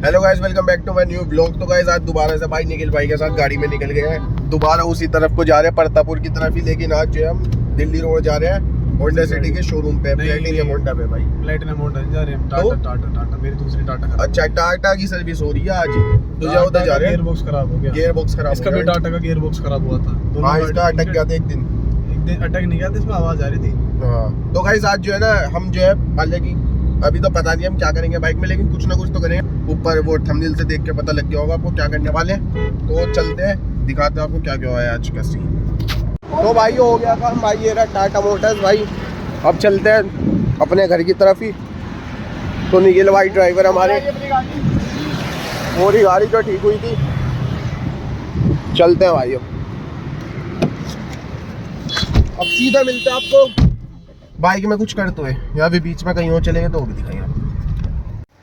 Hello guys, welcome back to my new blog. तो guys आज दोबारा से भाई निखिल भाई के साथ गाड़ी में निकल गए हैं, दोबारा उसी तरफ को जा रहे हैं, परतापुर की तरफ ही। लेकिन आज जो है हम दिल्ली रोड जा रहे हैं, होंडा सिटी के शोरूम पे, प्लेटिनियम होंडा पे भाई। प्लेटिनियम होंडा जा रहे हैं। टाटा मेरी दूसरी टाटा। अच्छा, टाटा की सर्विस हो रही है आज, तो जा उधर जा रहे हैं। गियर बॉक्स खराब हो गया। गियर बॉक्स खराब इसका भी टाटा का गियर बॉक्स खराब हुआ था। हाँ, इसका अटक गया था एक दिन अटक नहीं गया था, इसमें आवाज आ रही थी। हाँ, तो गाइस आज जो है ना, हम जो है हालांकि अभी तो पता नहीं हम क्या करेंगे बाइक में, लेकिन कुछ ना कुछ तो करेंगे। ऊपर वो थंबनेल से देख के पता लग गया होगा आपको क्या करने वाले हैं। तो चलते हैं, दिखाते हैं आपको क्या क्या है आज का सीन। तो भाई हो गया काम भाई, ये रहा टाटा मोटर्स भाई। अब चलते हैं अपने घर की तरफ ही। तो निखिल भाई ड्राइवर हमारे, पूरी गाड़ी तो ठीक हुई थी। चलते हैं भाई, अब सीधा मिलते हैं आपको बाइक में। कुछ कर तो है या फिर बीच में कहीं और चलेंगे तो वो भी दिखाएंगे आपको।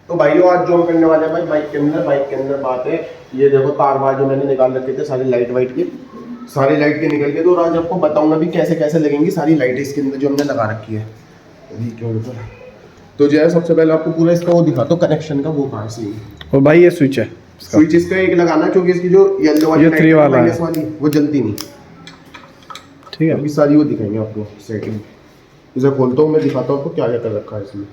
तो भाइयों आज जो हम करने वाले हैं भाई, बाइक के अंदर बात है, ये देखो तार बार जो मैंने निकाल रखे थे सारी लाइट वाइट के, सारी लाइट के निकल के। तो आज आपको बताऊंगा भी कैसे कैसे लगेंगी सारी लाइट इसके अंदर जो हमने लगा रखी है। तो जो है सबसे पहले आपको पूरा इसका वो दिखा दो, कनेक्शन का वो कहाँ से। और भाई ये स्विच है, स्विच इसका एक लगाना, क्योंकि इसकी जो येलो वाली ये 3 वाला है, वाली वो जलती नहीं। ठीक है। अभी सारी वो दिखाएंगे आपको सेटिंग। इसे खोलता हूँ मैं, दिखाता हूँ आपको क्या क्या कर रखा है इसमें।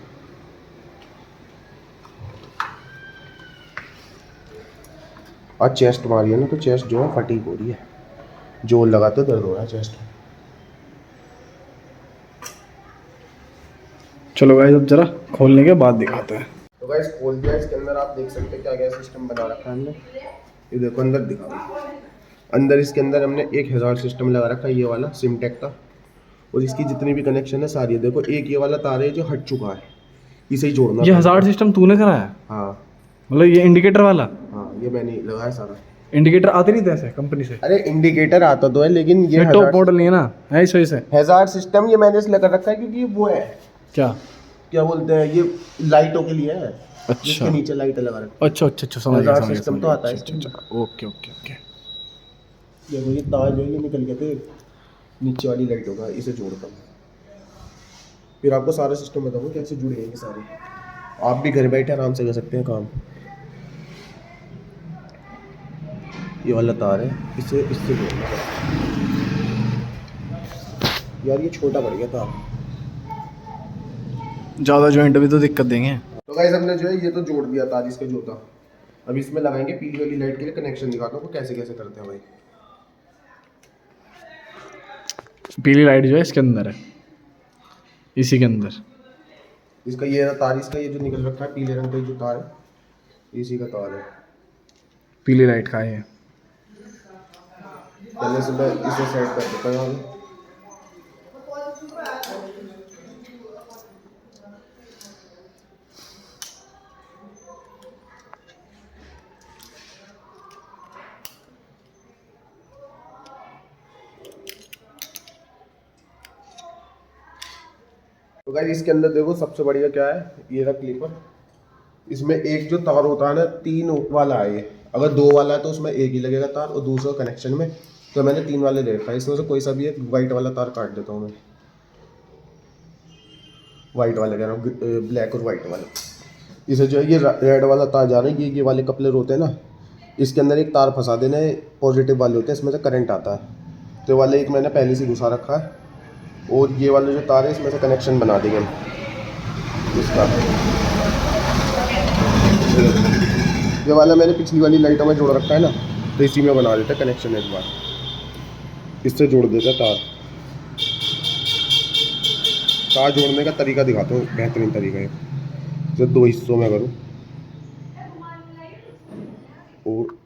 आज चेस्ट मारी है ना, तो चेस्ट जो है फटीक हो रही है, जोर लगाते दर्द हो रहा है चेस्ट में। चलो गाइस अब जरा खोलने के बाद दिखाते हैं। तो गाइस खोल दिया, इसके अंदर आप देख सकते हैं क्या क्या सिस्टम बना रखा है हमने। ये देखो अंदर दिखा, अंदर इसके अंदर हमने एक हजार सिस्टम लगा रखा है, ये वाला सिमटेक का। और इसकी जितनी भी कनेक्शन है सारी, देखो एक ये वाला तार है जो हट चुका है, इसे ही जोड़ना। ये हजार्ड सिस्टम तूने कराया? हाँ मतलब ये इंडिकेटर वाला? हाँ, ये मैंने लगाया सारा। इंडिकेटर आते नहीं थे ऐसे कंपनी से? अरे इंडिकेटर आता तो है, लेकिन ये टॉप मॉडल नहीं है ना, है इस वजह से। हजार सिस्टम ये मैंने इसलिए कर रखा है क्योंकि वो है, क्या क्या बोलते हैं, ये लाइटों के लिए है। अच्छा, जिसके नीचे लाइट लगा रखी है। अच्छा समझ गया, हजार समझ गया, सिस्टम समझ तो गया। आता है अच्छा, अच्छा, ओके ओके ओके। देखो ये तार जो है ये निकल गए थे, नीचे वाली लाइट होगा, इसे जोड़ता हूँ, फिर आपको सारा सिस्टम बताऊंगा कैसे जुड़े हैं सारे। आप भी घर बैठे आराम से कर सकते हैं काम। ये वाला तार है, इसे इससे जोड़ना है। यार ये छोटा पड़ गया तार, ज़्यादा जॉइंट भी तो दिक्कत देंगे। तो गाइस हमने जो है ये तो जोड़ दिया तार इसका जोता। अब इसमें लगाएंगे पीली वाली लाइट के लिए कनेक्शन, दिखाता हूँ कैसे कैसे करते हैं भाई। पीली लाइट जो है इसके अंदर है, इसी के अंदर। इसका ये तार, इसका ये जो निकल रखा है पीले रंग का जो तार है, इसी का तार है। पीली लाइट का है। पहले से मैं इसे सेट कर देता हूँ। तो गाइस इसके अंदर देखो सबसे बढ़िया क्या है, ये रहा क्लिपर। इसमें एक जो तार होता है ना, 3 वाला है ये। अगर 2 वाला है तो उसमें एक ही लगेगा तार, और दूसरा कनेक्शन में। तो मैंने 3 वाले ले रखा है, इसमें से कोई सा भी एक वाइट वाला तार काट देता हूँ मैं। वाइट वाला कह रहा हूँ, ब्लैक और वाइट वाला। इसे जो है ये रेड वाला तार जा रहा है, ये वाले कपलर होते हैं ना, इसके अंदर एक तार फंसा देना है, पॉजिटिव वाले होते हैं, इसमें से करंट आता है। तो वाले एक मैंने पहले से घुसा रखा है, और ये वाले जो तार है इसमें से कनेक्शन बना देंगे हम इसका। ये वाला मैंने पिछली वाली लाइटों में जोड़ रखा है ना, तो इसी में बना देता है कनेक्शन। एक बार इससे जोड़ देता तार। तार जोड़ने का तरीका दिखाता हूँ, बेहतरीन तरीका है। इसे 2 हिस्सों में करूँ, और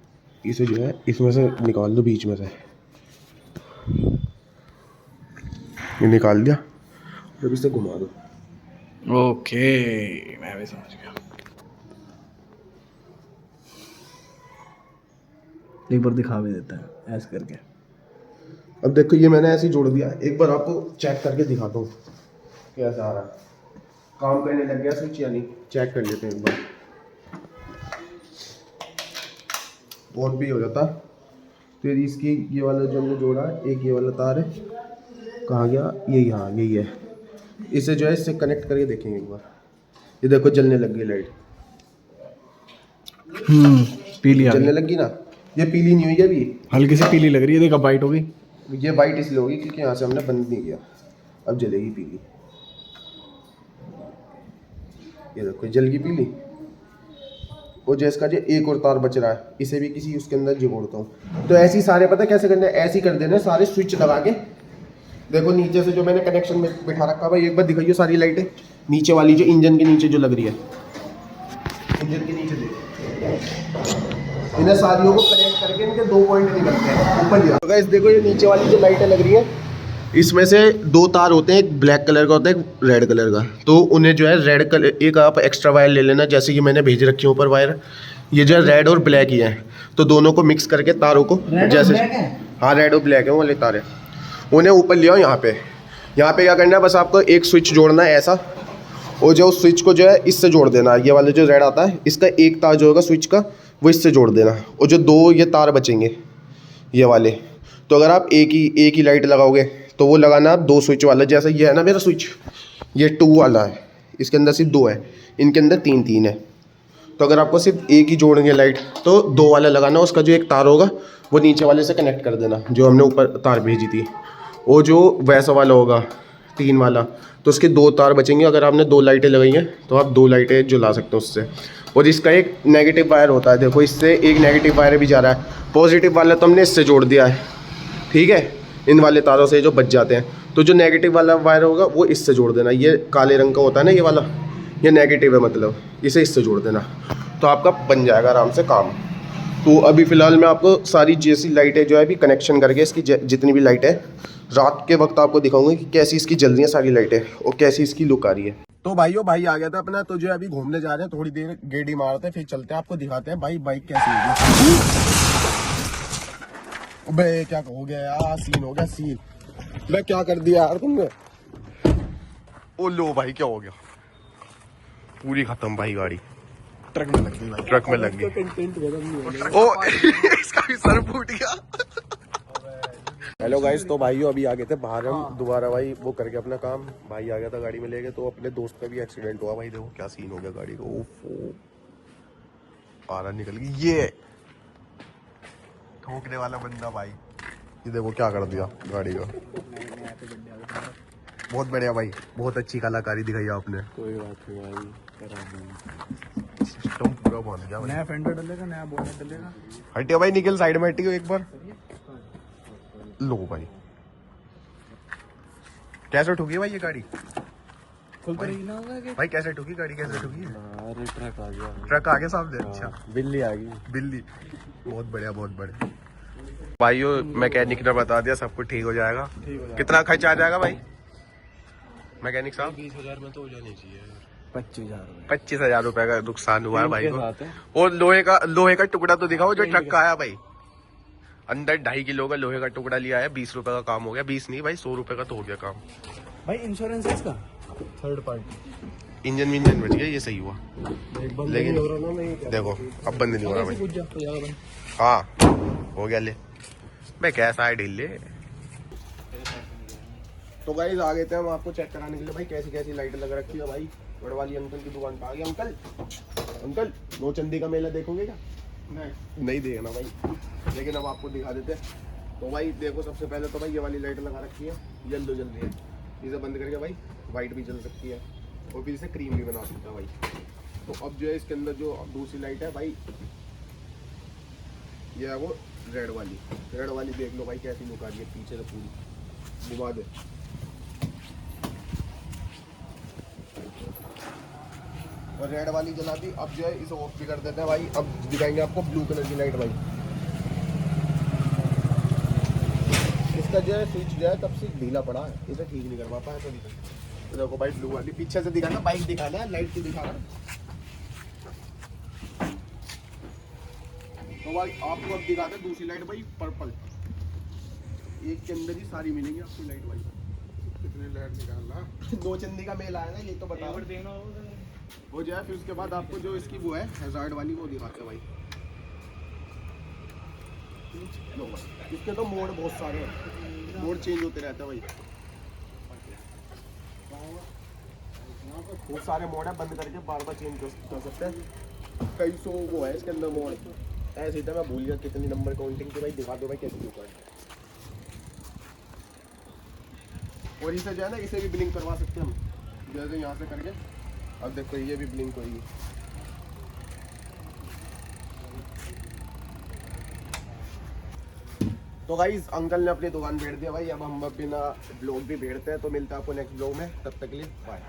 इसे जो है इसमें से निकाल दो, बीच में से ये निकाल दिया, जब इसे घुमा दो। ओके, मैं भी समझ गया। एक बार दिखा भी देता है ऐसे करके। अब देखो ये मैंने ऐसे ही जोड़ दिया, एक बार आपको चेक करके दिखाता हूँ कैसा आ रहा है। काम करने लग गया स्विच या नहीं, चेक कर लेते हैं एक बार। और भी हो जाता। फिर इसकी ये वाला जो हमने जोड़ा है, एक ये वाला तार है, कहाँ गया ये, यहाँ यही है। इसे जो है इससे कनेक्ट करके देखेंगे एक बार। ये देखो जलने लग गई लाइट। पीली आ जलने गई, लगी ना, ये पीली नहीं हुई है अभी, हल्की सी पीली लग रही है, देखा वाइट हो गई। ये वाइट इसलिए होगी क्योंकि यहाँ से हमने बंद नहीं किया, अब जलेगी पीली। ये देखो जल गई पीली। और जैसे का जो एक और तार बच रहा है, इसे भी किसी उसके अंदर जोड़ता हूँ। तो ऐसे ही सारे पता कैसे करना है, ऐसे ही कर देना सारे स्विच लगा के। देखो नीचे से जो मैंने कनेक्शन में बिठा रखा भाई, एक बार दिखाइए सारी लाइटें नीचे वाली जो इंजन के नीचे जो लग रही है, इंजन के नीचे देखो, इन्हें सारियों को कनेक्ट करके इनके 2 पॉइंट निकलते हैं ऊपर लिया। तो गाइस देखो ये नीचे वाली जो लाइटें लग रही है, इसमें से 2 तार होते हैं, एक ब्लैक कलर का होता है, एक रेड कलर का। तो उन्हें जो है रेड कलर, एक आप एक्स्ट्रा वायर ले लेना, जैसे कि मैंने भेज रखी है ऊपर वायर, ये जो है रेड और ब्लैक ही है। तो दोनों को मिक्स करके तारों को जैसे, हाँ रेड और ब्लैक है वो वाले तार है, उन्हें ऊपर ले आओ। यहाँ पे क्या करना है, बस आपको एक स्विच जोड़ना है ऐसा, और जो स्विच को जो है इससे जोड़ देना। ये वाले जो रेड आता है, इसका एक तार जो होगा स्विच का वो इससे जोड़ देना, और जो 2 ये तार बचेंगे ये वाले, तो अगर आप एक ही लाइट लगाओगे तो वो लगाना आप 2 स्विच वाला। जैसे ये है ना मेरा स्विच, ये 2 वाला है, इसके अंदर सिर्फ 2 है, इनके अंदर 3 है। तो अगर आपको सिर्फ एक ही जोड़ेंगे लाइट तो 2 वाला लगाना, उसका जो एक तार होगा वो नीचे वाले से कनेक्ट कर देना, जो हमने ऊपर तार भेजी थी। और जो वैसा वाला होगा 3 वाला, तो उसके 2 तार बचेंगे। अगर आपने 2 लाइटें लगाई हैं तो आप 2 लाइटें जला सकते हो उससे। और इसका एक नेगेटिव वायर होता है, देखो इससे एक नेगेटिव वायर भी जा रहा है, पॉजिटिव वाला तो हमने इससे जोड़ दिया है, ठीक है, इन वाले तारों से जो बच जाते हैं। तो जो नेगेटिव वाला वायर होगा वो इससे जोड़ देना, ये काले रंग का होता है ना ये वाला, ये नेगेटिव है, मतलब इसे इससे जोड़ देना, तो आपका बन जाएगा आराम से काम। तो अभी फ़िलहाल मैं आपको सारी जैसी लाइटें जो है अभी कनेक्शन करके, इसकी जितनी भी लाइटें रात के वक्त आपको दिखाऊंगी कि कैसी इसकी जल रही है सारी लाइटें और कैसी इसकी लुक आ रही है। तो भाइयों, भाई आ गया था अपना, तो जो अभी घूमने जा रहे हैं, थोड़ी देर गेड़ी मारते हैं, फिर चलते हैं, आपको दिखाते हैं भाई बाइक कैसी होगी। अबे क्या हो गया यार, सीन हो गया सीन, मैं क्या कर दिया यार तुमने। ओ लो भाई क्या हो गया, पूरी खत्म भाई गाड़ी, ट्रक में लग गई भाई, ट्रक में लग गई। ओ इसका भी सर फूट गया। हेलो गाइस, तो भाइयों अभी आ गए थे बाहर हम दोबारा भाई वो करके अपना काम, भाई आ गया था गाड़ी में लेके, तो अपने दोस्त का भी एक्सीडेंट हुआ भाई, देखो क्या सीन हो गया गाड़ी का, ओफो आरा निकल गई, ये ठोकने वाला बंदा भाई, ये देखो क्या कर दिया गाड़ी का। बहुत बढ़िया भाई, बहुत अच्छी कलाकारी दिखाई आपने। कोई बात नहीं भाई, सिस्टम पूरा बन गया भाई। नया फेंडर डलेगा, नया बोनट डलेगा। हटियो भाई, निकल साइड में हटियो एक बार। लो भाई कैसे ठुकी भाई ये गाड़ी, खुलता रही ना होगा कि भाई कैसे ठुकी गाड़ी, कैसे ठुकी है? अरे ट्रक आ गया, ट्रक आगे सामने, अच्छा बिल्ली आ गई, बिल्ली, बहुत बढ़िया बहुत बढ़िया। भाइयों मैकेनिक ने बता दिया सब कुछ ठीक हो जाएगा। कितना खर्चा आ जाएगा भाई मैकेनिक साहब? 20,000 में तो हो जानी चाहिए। 25,000 25,000 रुपए का नुकसान हुआ है भाई को। और लोहे का टुकड़ा तो दिखाओ जो ट्रक का आया भाई, अंदर 2.5 किलो का लोहे का टुकड़ा लिया है, 20 रुपए का काम हो गया, 20 नहीं भाई 100 रुपए का तो हो गया काम भाई। इंश्योरेंस है इसका, थर्ड पार्टी, इंजन बच गया, ये सही हुआ, लेकिन देखो अब बंद नहीं हो रहा भाई। हाँ हो गया, ले मैं कैसा है ढील ले। तो गाइस आ गए थे हम आपको चेक कराने के लिए भाई कैसी कैसी लाइट लग रखी है भाई। बड़वाली अंकल की दुकान पे आ गया। अंकल नौचंदी का मेला देखोगे क्या? नहीं देखना भाई, लेकिन अब आपको दिखा देते हैं। तो भाई देखो सबसे पहले तो भाई ये वाली लाइट लगा रखी है, येलो जल रही है, इसे बंद करके भाई वाइट भी जल सकती है और फिर इसे क्रीम भी बना सकता है भाई। तो अब जो है इसके अंदर जो दूसरी लाइट है भाई, ये है वो रेड वाली देख लो भाई कैसी लुक आ रही है, पीछे से पूरी घुमा दे। और रेड वाली जला दी, अब जो है इसे ऑफ भी कर देते हैं भाई। अब दिखाएंगे आपको ब्लू कलर की लाइट भाई। इसका जो है स्विच जो है तब से ढीला पड़ा है, इसे ठीक नहीं करवा पाया कभी तक। तो देखो भाई ब्लू वाली पीछे से दिखाना, बाइक दिखाना है, लाइट क्यों दिखाना। तो भाई आपको अब दिखाते हैं दूसरी लाइट भाई, पर्पल। एक के अंदर ही सारी मिलेंगी आपको लाइट भाई। कितने लाइट निकालना, दो चंदी का मेला है ना ये तो बताओ। हो जाए फिर उसके बाद आपको जो इसकी वो है हैजार्ड वाली वो दिखाते हैं भाई। लो भाई इसके तो मोड बहुत सारे हैं, मोड चेंज होते रहते हैं भाई, बहुत सारे मोड है, बंद करके बार बार चेंज कर सकते हैं। कई सौ वो है इसके अंदर मोड। ऐसे ही था, मैं भूल गया कितनी नंबर काउंटिंग थी भाई। दिखा दो भाई कैसे बुक है। और इसे जो है ना, इसे भी ब्लिंक करवा सकते हैं हम, जैसे यहाँ से करके। अब देखो ये भी ब्लिंक होगी। तो गाइस अंकल ने अपनी दुकान भेज दिया भाई। अब हम बिना ब्लॉग भी भेजते हैं। तो मिलता है आपको नेक्स्ट ब्लॉग में, तब तक के लिए बाय।